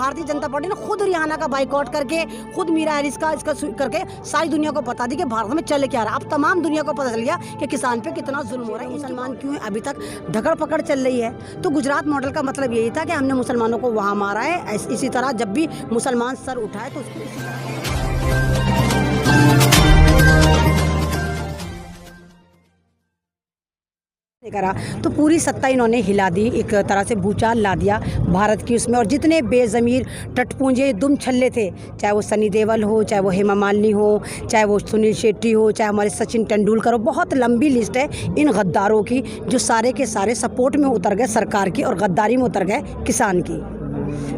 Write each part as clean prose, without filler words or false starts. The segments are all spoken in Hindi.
भारतीय जनता पार्टी ने खुद रिहाना का बाइकआउट करके, खुद मीरा हैरिस का इसका करके सारी दुनिया को बता दी कि भारत में चल क्या रहा है। अब तमाम दुनिया को पता चल गया कि किसान पे कितना जुल्म हो रहा है। मुसलमान क्यों है अभी तक धकड़ पकड़ चल रही है। तो गुजरात मॉडल का मतलब यही था कि हमने मुसलमानों को वहाँ मारा है, इसी तरह जब भी मुसलमान सर उठाए तो उसको इसी करा। तो पूरी सत्ता इन्होंने हिला दी, एक तरह से भूचाल ला दिया भारत की उसमें। और जितने बेज़मीर टटपूंजे दुम छल्ले थे, चाहे वो सनी देओल हो, चाहे वो हेमा मालिनी हो, चाहे वो सुनील शेट्टी हो, चाहे हमारे सचिन तेंदुलकर हो, बहुत लंबी लिस्ट है इन गद्दारों की जो सारे के सारे सपोर्ट में उतर गए सरकार की और गद्दारी में उतर गए किसान की।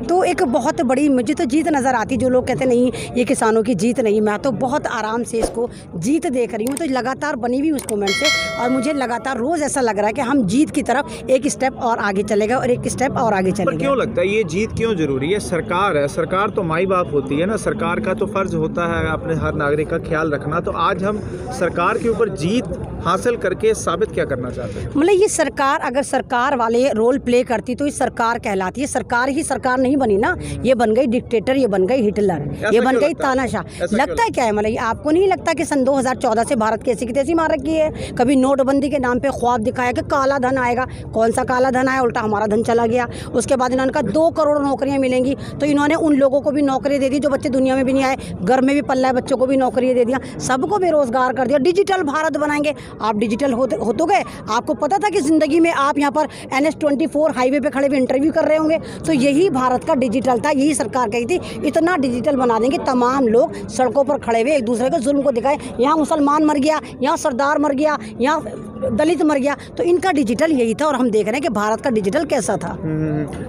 तो एक बहुत बड़ी मुझे तो जीत नज़र आती। जो लोग कहते नहीं ये किसानों की जीत नहीं, मैं तो बहुत आराम से इसको जीत देख रही हूँ। तो लगातार बनी हुई उस मोमेंट से, और मुझे लगातार रोज़ ऐसा लग रहा है कि हम जीत की तरफ एक स्टेप और आगे चलेगा और एक स्टेप और आगे चलेगा। क्यों लगता है ये जीत क्यों जरूरी है? सरकार है, सरकार तो माई बाप होती है ना, सरकार का तो फर्ज होता है अपने हर नागरिक का ख्याल रखना। तो आज हम सरकार के ऊपर जीत हासिल करके साबित क्या करना चाहते हैं? मतलब ये सरकार अगर सरकार वाले रोल प्ले करती तो ये सरकार कहलाती है। सरकार ही सरकार नहीं बनी ना, ये बन गई डिक्टेटर, ये बन गई हिटलर, ये बन गई तानाशाह। लगता है क्या है, मतलब आपको नहीं लगता कि सन 2014 से भारत की ऐसी की तैसी मार रखी है? कभी नोटबंदी के नाम पे ख्वाब दिखाया कि काला धन आएगा, कौन सा काला धन आया, उल्टा हमारा धन चला गया। उसके बाद इन्होंने कहा 2 करोड़ नौकरियां मिलेंगी, तो इन्होंने उन लोगों को भी नौकरी दे दी जो बच्चे दुनिया में भी नहीं आए, घर में भी पल्ला है, बच्चों को भी नौकरी दे दिया, सबको बेरोजगार कर दिया। डिजिटल भारत बनाएंगे। आप डिजिटल हो तो गए, आपको पता था कि ज़िंदगी में आप यहाँ पर NH24 हाईवे पे खड़े हुए इंटरव्यू कर रहे होंगे। तो यही भारत का डिजिटल था, यही सरकार कही थी इतना डिजिटल बना देंगे, तमाम लोग सड़कों पर खड़े हुए एक दूसरे के जुल्म को दिखाए, यहाँ मुसलमान मर गया, यहाँ सरदार मर गया, यहाँ दलित मर गया। तो इनका डिजिटल यही था और हम देख रहे हैं कि भारत का डिजिटल कैसा था।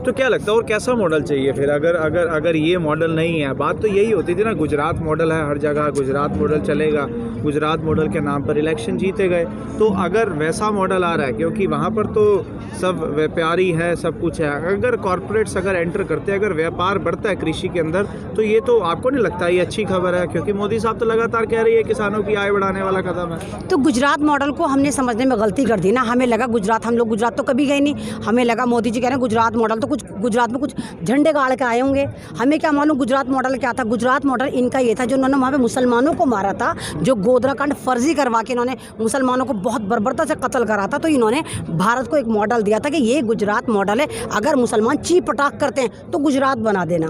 तो क्या लगता है और कैसा मॉडल चाहिए फिर? अगर ये मॉडल नहीं है, बात तो यही होती थी ना, गुजरात मॉडल है हर जगह, गुजरात मॉडल चलेगा, गुजरात मॉडल के नाम पर इलेक्शन जीते गए। तो अगर वैसा मॉडल आ रहा है, क्योंकि वहाँ पर तो सब व्यापारी है, सब कुछ है, अगर कॉर्पोरेट्स अगर एंटर करते हैं, अगर व्यापार बढ़ता है कृषि के अंदर, तो ये तो आपको नहीं लगता ये अच्छी खबर है? क्योंकि मोदी साहब तो लगातार कह रही है किसानों की आय बढ़ाने वाला कदम है। तो गुजरात मॉडल को हमने समझने में गलती कर दी ना। हमें लगा गुजरात, हम लोग गुजरात तो कभी गए नहीं, हमें लगा मोदी जी कह रहे हैं गुजरात मॉडल, तो कुछ गुजरात में कुछ झंडे गाड़ के आए होंगे। हमें क्या मालूम गुजरात मॉडल क्या था। गुजरात मॉडल इनका ये था जो उन्होंने वहाँ पे मुसलमानों को मारा था, जो गोधरा कांड फर्जी करवा के इन्होंने मुसलमानों को बहुत बर्बरता से कत्ल करा था। तो इन्होंने भारत को एक मॉडल दिया था कि ये गुजरात मॉडल है, अगर मुसलमान चीप पटाख करते हैं तो गुजरात बना देना।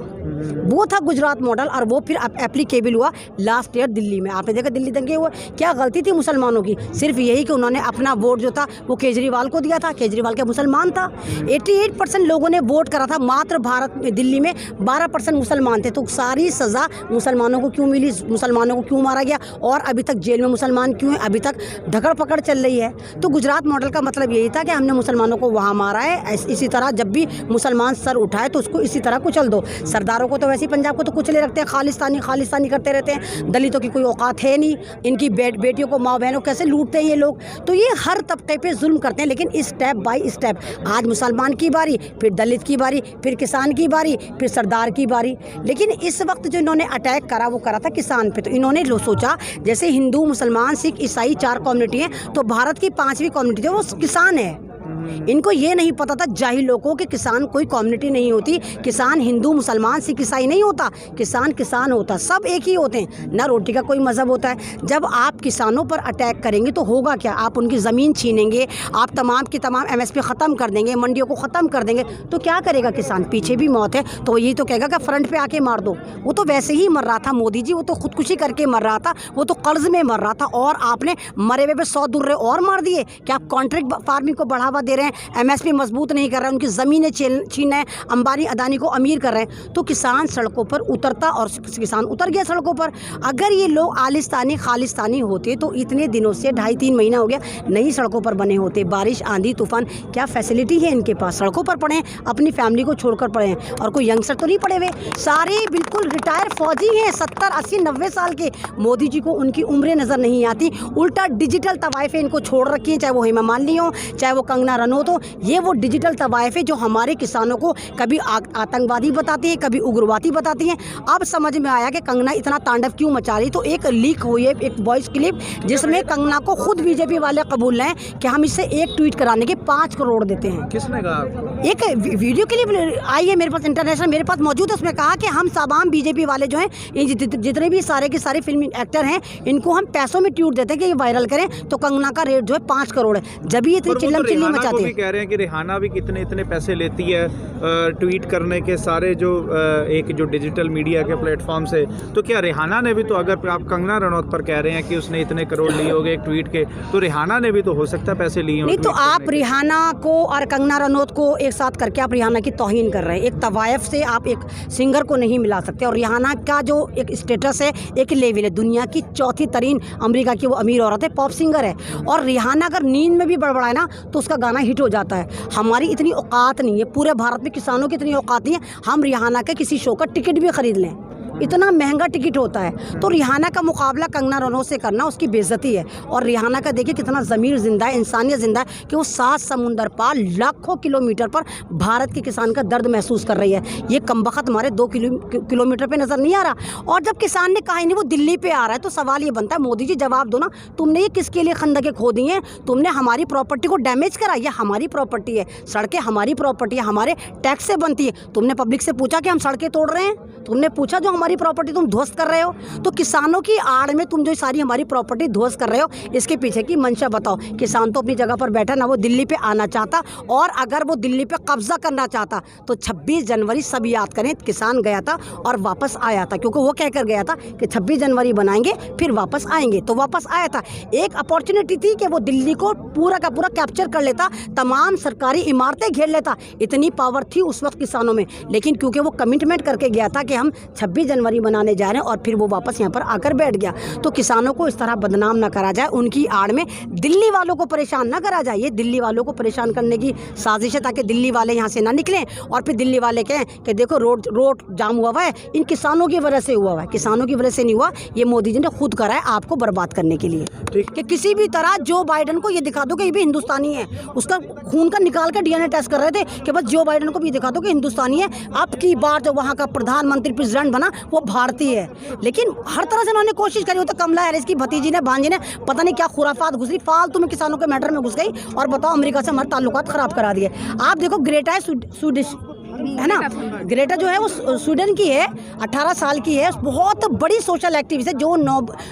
वो था गुजरात मॉडल और वो फिर एप्लीकेबल हुआ लास्ट ईयर दिल्ली में। आपने देखा दिल्ली दंगे हुए, क्या गलती थी मुसलमानों की? सिर्फ यही कि उन्होंने अपना वोट जो था वो केजरीवाल को दिया था। केजरीवाल क्या मुसलमान था? 88% लोगों ने वोट करा था। मात्र भारत में दिल्ली में 12% मुसलमान थे। तो सारी सज़ा मुसलमानों को क्यों मिली? मुसलमानों को क्यों मारा गया? और अभी तक जेल में मुसलमान क्यों हैं? अभी तक धकड़ पकड़ चल रही है। तो गुजरात मॉडल का मतलब यही था कि हमने मुसलमानों को वहाँ मारा है, इसी तरह जब भी मुसलमान सर उठाए तो उसको इसी तरह कुचल दो। सरदारों को तो वैसे ही पंजाब को तो कुचले रखते हैं, खालिस्तानी करते रहते हैं। दलितों की कोई औकात है नहीं, इनकी बेटियों को, माँ बहनों कैसे लूटते हैं ये लोग। तो ये हर तबके पे जुल्म करते हैं, लेकिन स्टेप बाय स्टेप। आज मुसलमान की बारी, फिर दलित की बारी, फिर किसान की बारी, फिर सरदार की बारी। लेकिन इस वक्त जो इन्होंने अटैक करा वो करा था किसान पे। तो इन्होंने सोचा जैसे हिंदू, मुसलमान, सिख, ईसाई 4 कम्युनिटी हैं, तो भारत की 5वीं कम्युनिटी जो वो किसान है। इनको ये नहीं पता था जाहिल लोगों कि किसान कोई कम्युनिटी नहीं होती। किसान हिंदू, मुसलमान, सिख, ईसाई नहीं होता। किसान होता, सब एक ही होते हैं ना। रोटी का कोई मज़हब होता है। जब आप किसानों पर अटैक करेंगे तो होगा क्या? आप उनकी ज़मीन छीनेंगे, आप तमाम की तमाम MSP ख़त्म कर देंगे, मंडियों को ख़त्म कर देंगे। तो क्या करेगा किसान? पीछे भी मौत है, तो यही तो कहेगा कि फ्रंट पे आके मार दो। वो तो वैसे ही मर रहा था मोदी जी, वो तो खुदकुशी करके मर रहा था, वो तो कर्ज में मर रहा था। और आपने मरे हुए पे 100 दुर्रे और मार दिए। क्या आप कॉन्ट्रैक्ट फार्मिंग को बढ़ावा दे रहे हैं? MSP मजबूत नहीं कर रहे हैं, उनकी ज़मीनें छीन रहे हैं, अंबानी अदानी को अमीर कर रहे हैं। तो किसान सड़कों पर उतरता और किसान उतर गया सड़कों पर। अगर ये लोग आलिस्तानी खालिस्तानी होते तो इतने दिनों से 2.5-3 महीना हो गया नहीं सड़कों पर बने होते। बारिश, आंधी, तूफान, क्या फैसिलिटी है इनके पास? सड़कों पर पड़े, अपनी फैमिली को छोड़कर पड़े हैं। और कोई यंगस्टर तो नहीं पड़े हुए, सारे बिल्कुल रिटायर फौजी हैं, 70, 80, 90 साल के। मोदी जी को उनकी उम्रें नज़र नहीं आती, उल्टा डिजिटल तवाइफें इनको छोड़ रखी हैं, चाहे वो हेमा मालिनी हो, चाहे वो कंगना रनौत हो, ये वो डिजिटल तवायफ है जो हमारे किसानों को कभी आतंकवादी बताती है, कभी उग्रवादी बताती हैं। अब समझ में आया कि कंगना इतना तांडव क्यों मचा रही। तो एक लीक हुई है एक वॉइस क्लिप जिसमें कंगना को खुद बीजेपी वाले कबूल हैं कि हम इससे एक ट्वीट कराने के 5 करोड़ देते हैं। किसने कहा? एक वीडियो क्लिप आई है मेरे पास, इंटरनेशनल मेरे पास मौजूद है। उसमें कहा कि हम तमाम बीजेपी वाले जो हैं, जितने भी सारे के सारे फिल्म एक्टर हैं, इनको हम पैसों में ट्वीट देते हैं कि ये वायरल करें। तो कंगना का रेट जो है 5 करोड़ है। जब भी इतनी चिल्लम चिल्ली मचाते हैं। कह रहे हैं कि रिहाना भी कितने इतने पैसे लेती है ट्वीट करने के, सारे जो एक जो डिजिटल मीडिया के प्लेटफॉर्म से। तो क्या रिहाना ने भी, तो अगर आप कंगना रनौत पर कह रहे हैं कि उसने इतने करोड़ लिए होंगे एक ट्वीट के, तो रिहाना ने भी तो हो सकता है पैसे लिए हों। नहीं तो आप रिहाना को और कंगना रनौत को एक साथ करके आप रिहाना की तौहीन कर रहे हैं। एक तवायफ से आप एक सिंगर को नहीं मिला सकते। और रिहाना का जो एक स्टेटस है, एक लेवल है, दुनिया की 4थी तरीन अमेरिका की वो अमीर औरत है, पॉप सिंगर है। और रिहाना अगर नींद में भी बड़बड़ाए ना तो उसका गाना हिट हो जाता है। हमारी इतनी औकात नहीं है, पूरे भारत में किसानों की इतनी औकात नहीं है हम रिहाना के किसी शो का टिकट भी खरीद लें, इतना महंगा टिकट होता है। तो रिहाना का मुकाबला कंगना रनौत से करना उसकी बेइज्जती है। और रिहाना का देखिए कितना ज़मीर जिंदा है, इंसानियत जिंदा है कि वो 7 समुंदर पार लाखों किलोमीटर पर भारत के किसान का दर्द महसूस कर रही है। ये कमबख्त हमारे 2 किलोमीटर पे नज़र नहीं आ रहा। और जब किसान ने कहा ही नहीं वो दिल्ली पे आ रहा है, तो सवाल ये बनता है मोदी जी जवाब दो ना, तुमने ये किसके लिए खंदकें खोदी हैं? तुमने हमारी प्रॉपर्टी को डैमेज करा। ये हमारी प्रॉपर्टी है, सड़कें हमारी प्रॉपर्टी है, हमारे टैक्स से बनती है। तुमने पब्लिक से पूछा कि हम सड़कें तोड़ रहे हैं? तुमने पूछा जो हमारी प्रॉपर्टी तुम ध्वस्त कर रहे हो? तो किसानों की आड़ में तुम जो सारी हमारी प्रॉपर्टी ध्वस्त कर रहे हो, इसके पीछे की मंशा बताओ। किसान तो अपनी जगह पर बैठा ना, वो दिल्ली पे आना चाहता। और अगर वो दिल्ली पे कब्जा करना चाहता तो 26 जनवरी सब याद करें, किसान गया था और वापस आया था, क्योंकि वो कहकर गया था कि 26 जनवरी बनाएंगे फिर वापस आएंगे। तो वापस आया था। एक अपॉर्चुनिटी थी कि वो दिल्ली को पूरा का पूरा कैप्चर कर लेता, तमाम सरकारी इमारतें घेर लेता। इतनी पावर थी उस वक्त किसानों में। लेकिन क्योंकि वो कमिटमेंट करके गया था कि हम 26 जनवरी मनाने जा रहे हैं, और फिर वो वापस यहाँ पर आकर बैठ गया। तो किसानों को इस तरह बदनाम ना करा जाए, उनकी आड़ में दिल्ली वालों को परेशान ना करा जाए। ये दिल्ली वालों को परेशान करने की साजिश है ताकि दिल्ली वाले यहाँ से ना निकलें और फिर दिल्ली वाले कहें कि देखो रोड जाम हुआ है, इन किसानों की वजह से हुआ है। किसानों की वजह से नहीं हुआ, ये मोदी जी ने खुद करा है आपको बर्बाद करने के लिए। कि किसी भी तरह जो बाइडन को ये दिखा दो कि ये भी हिंदुस्तानी है, उसका खून का निकाल कर DNA टेस्ट कर रहे थे कि बस जो बाइडन को भी दिखा दो कि हिंदुस्तानी है। अब की बार जो वहाँ का प्रधानमंत्री प्रेसिडेंट बना वो भारतीय है। लेकिन हर तरह से उन्होंने कोशिश करी। वो तो कमला हैरिस की भतीजी ने, भांजी ने पता नहीं क्या खुराफात घुस रही, फालतू में किसानों के मैटर में घुस गई और बताओ अमेरिका से हमारे ताल्लुकात खराब करा दिए। आप देखो ग्रेटा है स्वीडिश है ना, ग्रेटा जो है वो स्वीडन की है, 18 साल की है, बहुत बड़ी सोशल एक्टिविस्ट है जो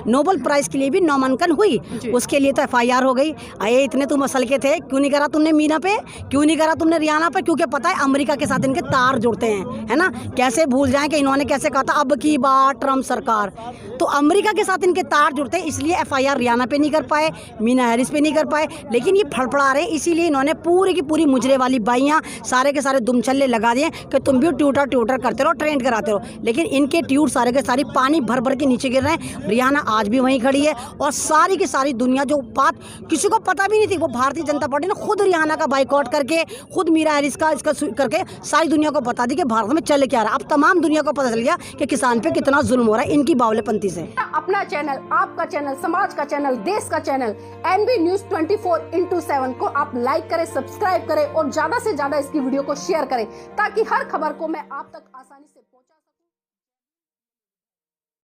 नोबेल प्राइज के लिए भी नामांकन हुई। उसके लिए तो FIR हो गई। अरे इतने तुम असल के थे, क्यों नहीं करा तुमने मीना पे, क्यों नहीं करा तुमने रियाना पे? क्योंकि पता है अमेरिका के साथ इनके तार जुड़ते हैं, है ना। कैसे भूल जाएं कि इन्होंने कैसे कहा था अब की बार ट्रम्प सरकार, तो अमेरिका के साथ इनके तार जुड़ते हैं। इसलिए FIR रियाना पे नहीं कर पाए, मीना हैरिस पे नहीं कर पाए। लेकिन ये फड़फड़ा रहे, इसीलिए इन्होंने पूरी की पूरी मुजरे वाली बाइयाँ सारे के सारे दुमछल्ले लगा कि तुम भी ट्यूटर करते रहो, ट्रेंड कराते रहो। लेकिन इनके ट्यूट सारे के सारे पानी भर भर के नीचे गिर रहे हैं। रियाना आज भी वहीं खड़ी है और सारी की सारी दुनिया, जो बात किसी को पता भी नहीं थी, वो भारतीय जनता पार्टी ने खुद रियाना का बाइकआउट करके, खुद मीरा हैरिस का इसका करके सारी दुनिया को बता दी कि भारत में चल क्या रहा। अब तमाम दुनिया को पता चल गया कि किसान पे कितना जुल्म हो रहा है इनकी बावलेपंथी से। अपना चैनल, आपका चैनल, समाज का चैनल, देश का चैनल NB News 24/7 को आप लाइक करें, सब्सक्राइब करें और ज्यादा से ज्यादा इसकी वीडियो को शेयर करें ताकि हर खबर को मैं आप तक आसानी से पहुंचा